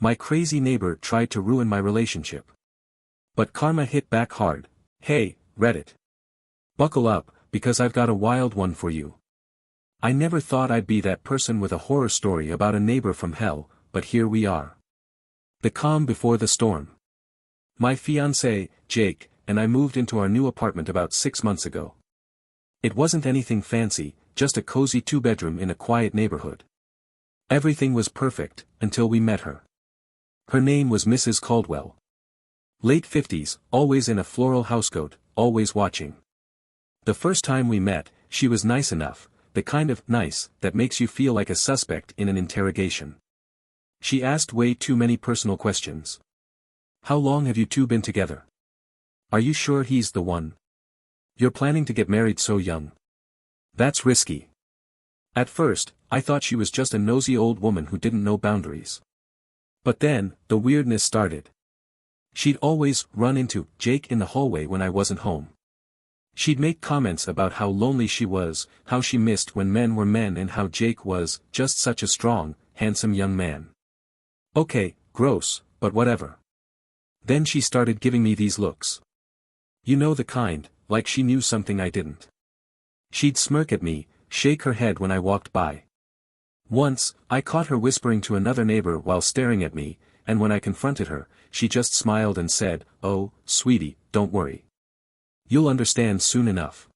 My crazy neighbor tried to ruin my relationship. But karma hit back hard. Hey, Reddit. Buckle up, because I've got a wild one for you. I never thought I'd be that person with a horror story about a neighbor from hell, but here we are. The calm before the storm. My fiancé, Jake, and I moved into our new apartment about 6 months ago. It wasn't anything fancy, just a cozy 2-bedroom in a quiet neighborhood. Everything was perfect, until we met her. Her name was Mrs. Caldwell. Late 50s, always in a floral housecoat, always watching. The first time we met, she was nice enough, the kind of nice that makes you feel like a suspect in an interrogation. She asked way too many personal questions. How long have you two been together? Are you sure he's the one? You're planning to get married so young. That's risky. At first, I thought she was just a nosy old woman who didn't know boundaries. But then, the weirdness started. She'd always run into Jake in the hallway when I wasn't home. She'd make comments about how lonely she was, how she missed when men were men, and how Jake was just such a strong, handsome young man. Okay, gross, but whatever. Then she started giving me these looks. You know the kind, like she knew something I didn't. She'd smirk at me, shake her head when I walked by. Once, I caught her whispering to another neighbor while staring at me, and when I confronted her, she just smiled and said, "Oh, sweetie, don't worry. You'll understand soon enough."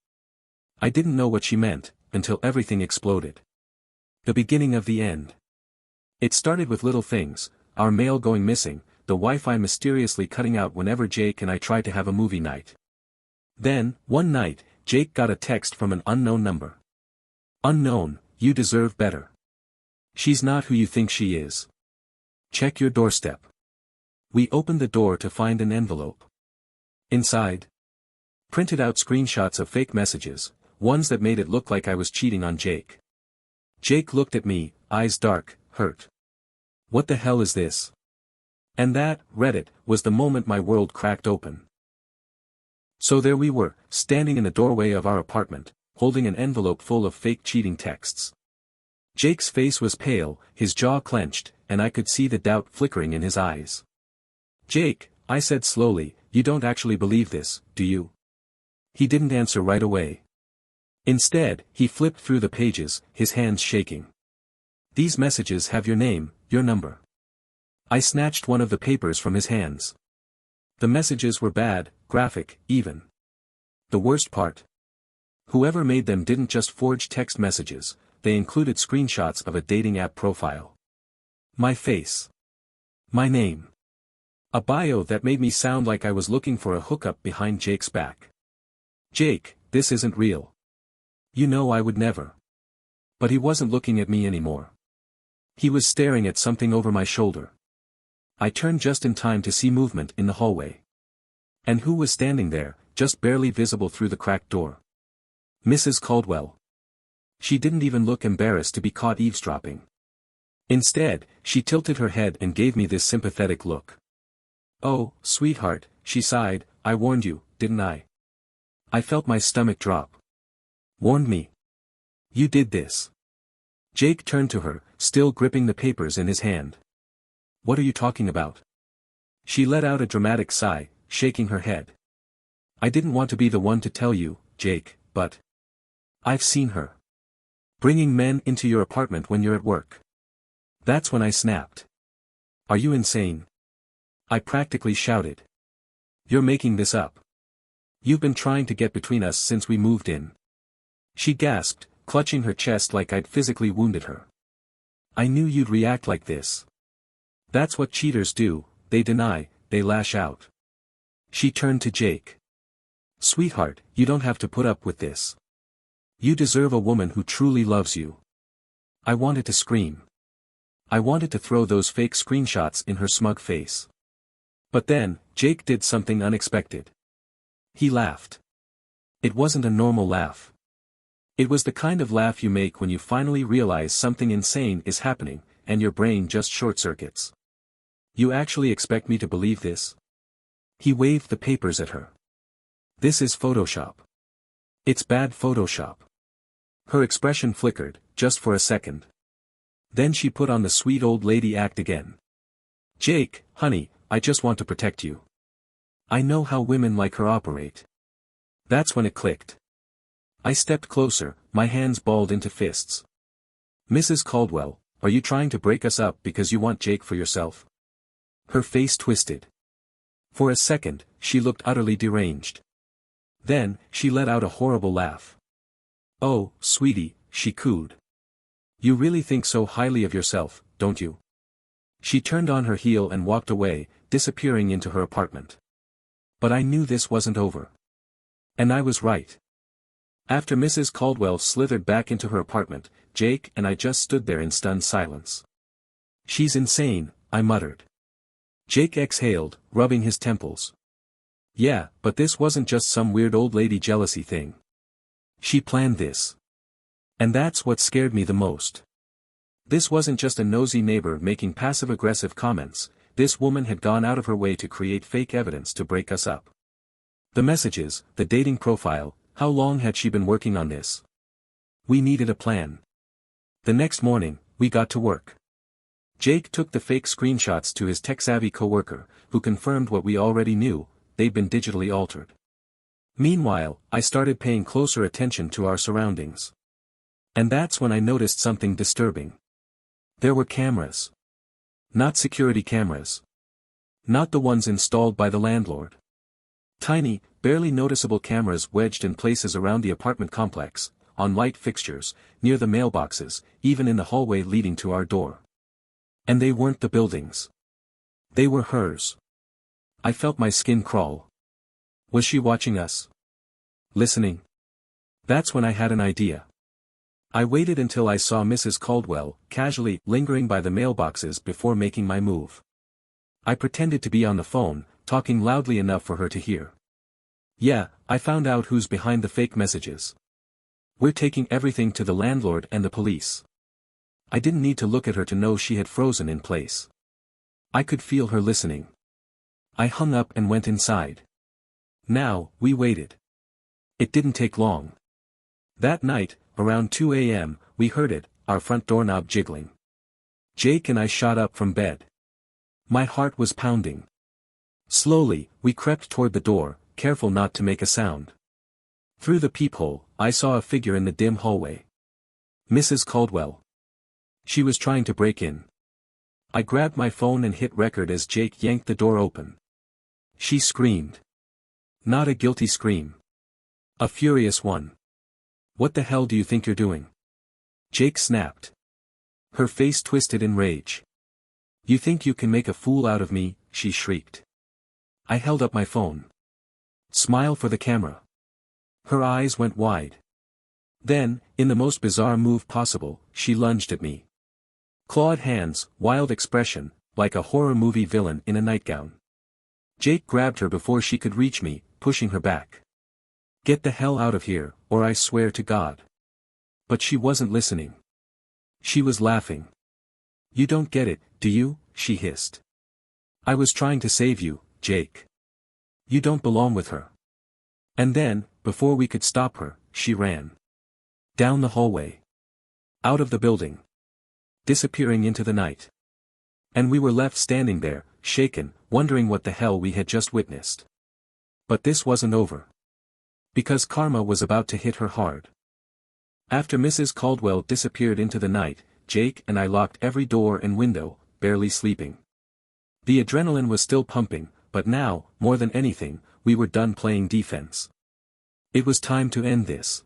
I didn't know what she meant, until everything exploded. The beginning of the end. It started with little things, our mail going missing, the Wi-Fi mysteriously cutting out whenever Jake and I tried to have a movie night. Then, one night, Jake got a text from an unknown number. Unknown, you deserve better. She's not who you think she is. Check your doorstep. We opened the door to find an envelope. Inside, printed out screenshots of fake messages, ones that made it look like I was cheating on Jake. Jake looked at me, eyes dark, hurt. What the hell is this? And that, Reddit, was the moment my world cracked open. So there we were, standing in the doorway of our apartment, holding an envelope full of fake cheating texts. Jake's face was pale, his jaw clenched, and I could see the doubt flickering in his eyes. Jake, I said slowly, you don't actually believe this, do you? He didn't answer right away. Instead, he flipped through the pages, his hands shaking. These messages have your name, your number. I snatched one of the papers from his hands. The messages were bad, graphic, even. The worst part? Whoever made them didn't just forge text messages, they included screenshots of a dating app profile. My face. My name. A bio that made me sound like I was looking for a hookup behind Jake's back. Jake, this isn't real. You know I would never. But he wasn't looking at me anymore. He was staring at something over my shoulder. I turned just in time to see movement in the hallway. And who was standing there, just barely visible through the cracked door? Mrs. Caldwell. She didn't even look embarrassed to be caught eavesdropping. Instead, she tilted her head and gave me this sympathetic look. Oh, sweetheart, she sighed, I warned you, didn't I? I felt my stomach drop. Warned me? You did this. Jake turned to her, still gripping the papers in his hand. What are you talking about? She let out a dramatic sigh, shaking her head. I didn't want to be the one to tell you, Jake, but I've seen her. Bringing men into your apartment when you're at work. That's when I snapped. Are you insane? I practically shouted. You're making this up. You've been trying to get between us since we moved in. She gasped, clutching her chest like I'd physically wounded her. I knew you'd react like this. That's what cheaters do, they deny, they lash out. She turned to Jake. Sweetheart, you don't have to put up with this. You deserve a woman who truly loves you. I wanted to scream. I wanted to throw those fake screenshots in her smug face. But then, Jake did something unexpected. He laughed. It wasn't a normal laugh. It was the kind of laugh you make when you finally realize something insane is happening, and your brain just short-circuits. You actually expect me to believe this? He waved the papers at her. This is Photoshop. It's bad Photoshop. Her expression flickered, just for a second. Then she put on the sweet old lady act again. Jake, honey, I just want to protect you. I know how women like her operate. That's when it clicked. I stepped closer, my hands balled into fists. Mrs. Caldwell, are you trying to break us up because you want Jake for yourself? Her face twisted. For a second, she looked utterly deranged. Then, she let out a horrible laugh. Oh, sweetie, she cooed. You really think so highly of yourself, don't you? She turned on her heel and walked away, disappearing into her apartment. But I knew this wasn't over. And I was right. After Mrs. Caldwell slithered back into her apartment, Jake and I just stood there in stunned silence. She's insane, I muttered. Jake exhaled, rubbing his temples. Yeah, but this wasn't just some weird old lady jealousy thing. She planned this. And that's what scared me the most. This wasn't just a nosy neighbor making passive-aggressive comments, this woman had gone out of her way to create fake evidence to break us up. The messages, the dating profile, how long had she been working on this? We needed a plan. The next morning, we got to work. Jake took the fake screenshots to his tech-savvy coworker, who confirmed what we already knew, they'd been digitally altered. Meanwhile, I started paying closer attention to our surroundings. And that's when I noticed something disturbing. There were cameras. Not security cameras. Not the ones installed by the landlord. Tiny, barely noticeable cameras wedged in places around the apartment complex, on light fixtures, near the mailboxes, even in the hallway leading to our door. And they weren't the buildings. They were hers. I felt my skin crawl. Was she watching us? Listening? That's when I had an idea. I waited until I saw Mrs. Caldwell, casually, lingering by the mailboxes before making my move. I pretended to be on the phone, talking loudly enough for her to hear. Yeah, I found out who's behind the fake messages. We're taking everything to the landlord and the police. I didn't need to look at her to know she had frozen in place. I could feel her listening. I hung up and went inside. Now, we waited. It didn't take long. That night, around 2 a.m., we heard it, our front doorknob jiggling. Jake and I shot up from bed. My heart was pounding. Slowly, we crept toward the door, careful not to make a sound. Through the peephole, I saw a figure in the dim hallway. Mrs. Caldwell. She was trying to break in. I grabbed my phone and hit record as Jake yanked the door open. She screamed. Not a guilty scream. A furious one. What the hell do you think you're doing? Jake snapped. Her face twisted in rage. You think you can make a fool out of me, she shrieked. I held up my phone. Smile for the camera. Her eyes went wide. Then, in the most bizarre move possible, she lunged at me. Clawed hands, wild expression, like a horror movie villain in a nightgown. Jake grabbed her before she could reach me, pushing her back. Get the hell out of here, or I swear to God. But she wasn't listening. She was laughing. You don't get it, do you? She hissed. I was trying to save you, Jake. You don't belong with her. And then, before we could stop her, she ran. Down the hallway. Out of the building. Disappearing into the night. And we were left standing there, shaken, wondering what the hell we had just witnessed. But this wasn't over. Because karma was about to hit her hard. After Mrs. Caldwell disappeared into the night, Jake and I locked every door and window, barely sleeping. The adrenaline was still pumping, but now, more than anything, we were done playing defense. It was time to end this.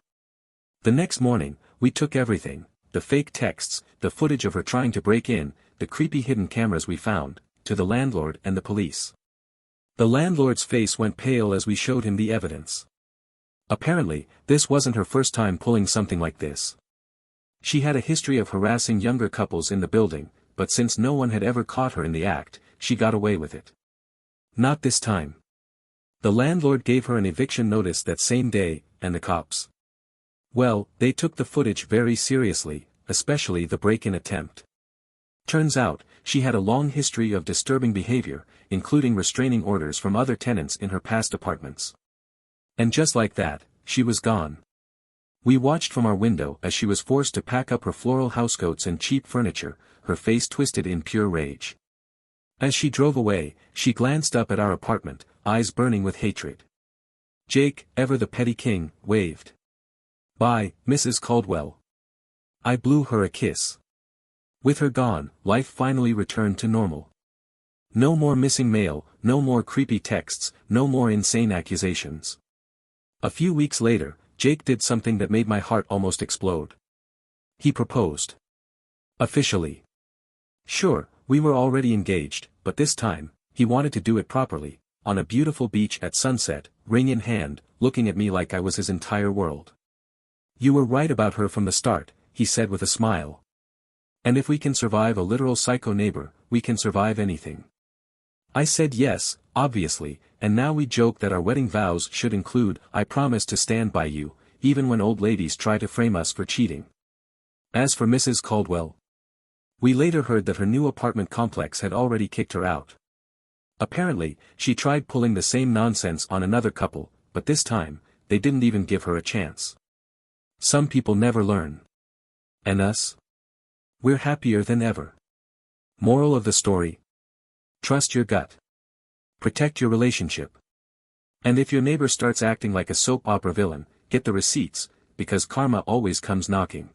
The next morning, we took everything, the fake texts, the footage of her trying to break in, the creepy hidden cameras we found, to the landlord and the police. The landlord's face went pale as we showed him the evidence. Apparently, this wasn't her first time pulling something like this. She had a history of harassing younger couples in the building, but since no one had ever caught her in the act, she got away with it. Not this time. The landlord gave her an eviction notice that same day, and the cops. Well, they took the footage very seriously, especially the break-in attempt. Turns out, she had a long history of disturbing behavior, including restraining orders from other tenants in her past apartments. And just like that, she was gone. We watched from our window as she was forced to pack up her floral housecoats and cheap furniture, her face twisted in pure rage. As she drove away, she glanced up at our apartment, eyes burning with hatred. Jake, ever the petty king, waved. Bye, Mrs. Caldwell. I blew her a kiss. With her gone, life finally returned to normal. No more missing mail, no more creepy texts, no more insane accusations. A few weeks later, Jake did something that made my heart almost explode. He proposed. Officially. Sure, we were already engaged, but this time, he wanted to do it properly, on a beautiful beach at sunset, ring in hand, looking at me like I was his entire world. You were right about her from the start, he said with a smile. And if we can survive a literal psycho neighbor, we can survive anything. I said yes, obviously, and now we joke that our wedding vows should include, I promise to stand by you, even when old ladies try to frame us for cheating. As for Mrs. Caldwell, we later heard that her new apartment complex had already kicked her out. Apparently, she tried pulling the same nonsense on another couple, but this time, they didn't even give her a chance. Some people never learn. And us? We're happier than ever. Moral of the story? Trust your gut. Protect your relationship. And if your neighbor starts acting like a soap opera villain, get the receipts, because karma always comes knocking.